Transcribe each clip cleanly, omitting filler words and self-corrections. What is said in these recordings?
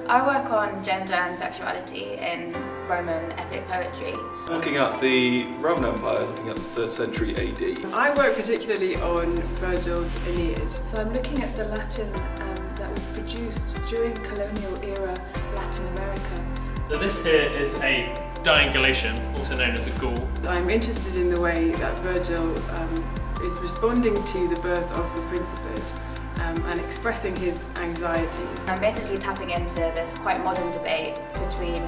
I work on gender and sexuality in Roman epic poetry. Looking at the Roman Empire, looking at the 3rd century AD. I work particularly on Virgil's Aeneid. So I'm looking at the Latin that was produced during colonial era Latin America. So this here is a dying Galatian, also known as a Gaul. I'm interested in the way that Virgil is responding to the birth of the Principate and expressing his anxieties. I'm basically tapping into this quite modern debate between,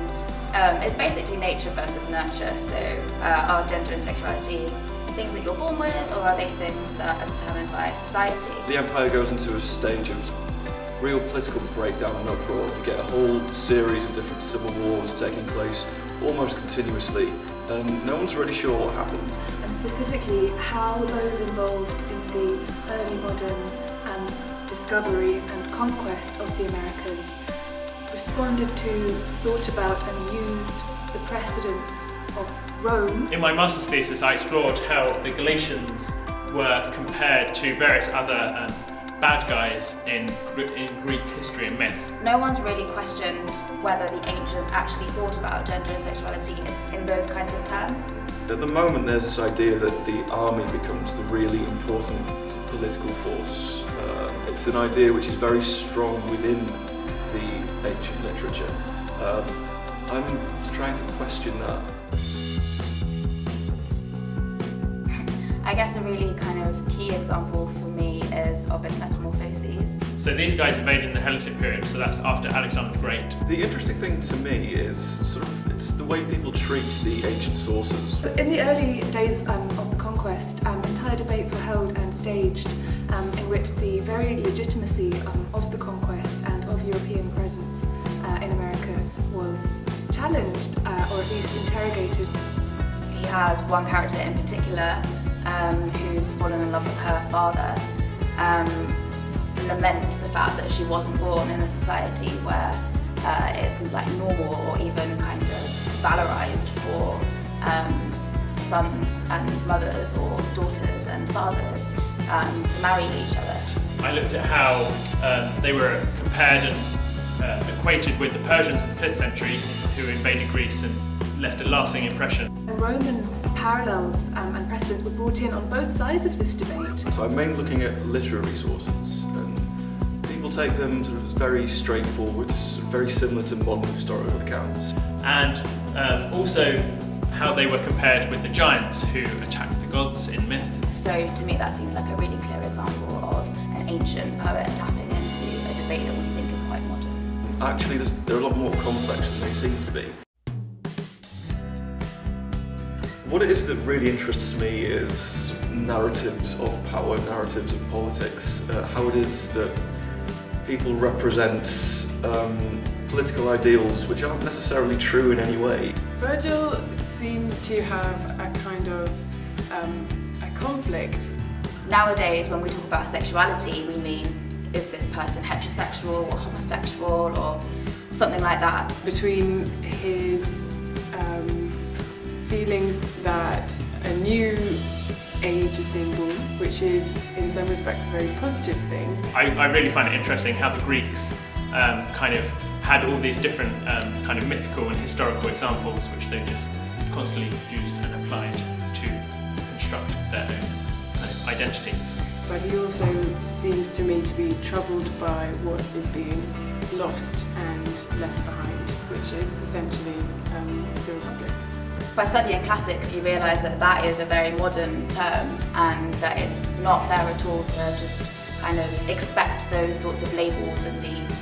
it's basically nature versus nurture, so are gender and sexuality things that you're born with, or are they things that are determined by society? The empire goes into a stage of real political breakdown and uproar. You get a whole series of different civil wars taking place almost continuously, and no one's really sure what happened. And specifically how those involved in the early modern discovery and conquest of the Americas responded to, thought about and used the precedents of Rome. In my master's thesis I explored how the Galatians were compared to various other bad guys in Greek history and myth. No one's really questioned whether the ancients actually thought about gender and sexuality in those kinds of terms. At the moment there's this idea that the army becomes the really important political force. It's an idea which is very strong within the ancient literature. I'm trying to question that. I guess a really kind of key example for me is of its metamorphoses. So these guys invaded in the Hellenistic period, so that's after Alexander the Great. The interesting thing to me is it's the way people treat the ancient sources. In the early days of the conquest, entire debates were held and staged in which the very legitimacy of the conquest and of European presence in America was challenged or at least interrogated. He has one character in particular who's fallen in love with her father, lament the fact that she wasn't born in a society where it's like normal or even kind of valorized for sons and mothers or daughters and fathers to marry each other. I looked at how they were compared and equated with the Persians in the 5th century who invaded Greece and left a lasting impression. Roman parallels and precedents were brought in on both sides of this debate. So I'm mainly looking at literary sources, and people take them sort of as very straightforward, very similar to modern historical accounts. And also how they were compared with the giants who attacked the gods in myth. So to me that seems like a really clear example of an ancient poet tapping into a debate that we think is quite modern. Actually, they're a lot more complex than they seem to be. What it is that really interests me is narratives of power, narratives of politics, how it is that people represent political ideals which aren't necessarily true in any way. Virgil seems to have a kind of a conflict. Nowadays when we talk about sexuality we mean, is this person heterosexual or homosexual or something like that? Between his feelings that a new age is being born, which is in some respects a very positive thing. I really find it interesting how the Greeks kind of had all these different kind of mythical and historical examples which they just constantly used and applied to construct their own kind of identity. But he also seems to me to be troubled by what is being lost and left behind, which is essentially the Republic. By studying classics you realise that that is a very modern term and that it's not fair at all to just kind of expect those sorts of labels and the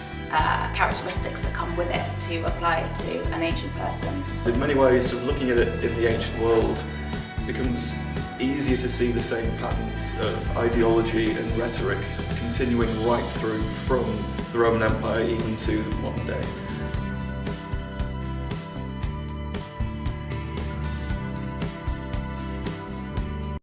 characteristics that come with it to apply to an ancient person. In many ways, sort of looking at it in the ancient world, it becomes easier to see the same patterns of ideology and rhetoric continuing right through from the Roman Empire even to the modern day.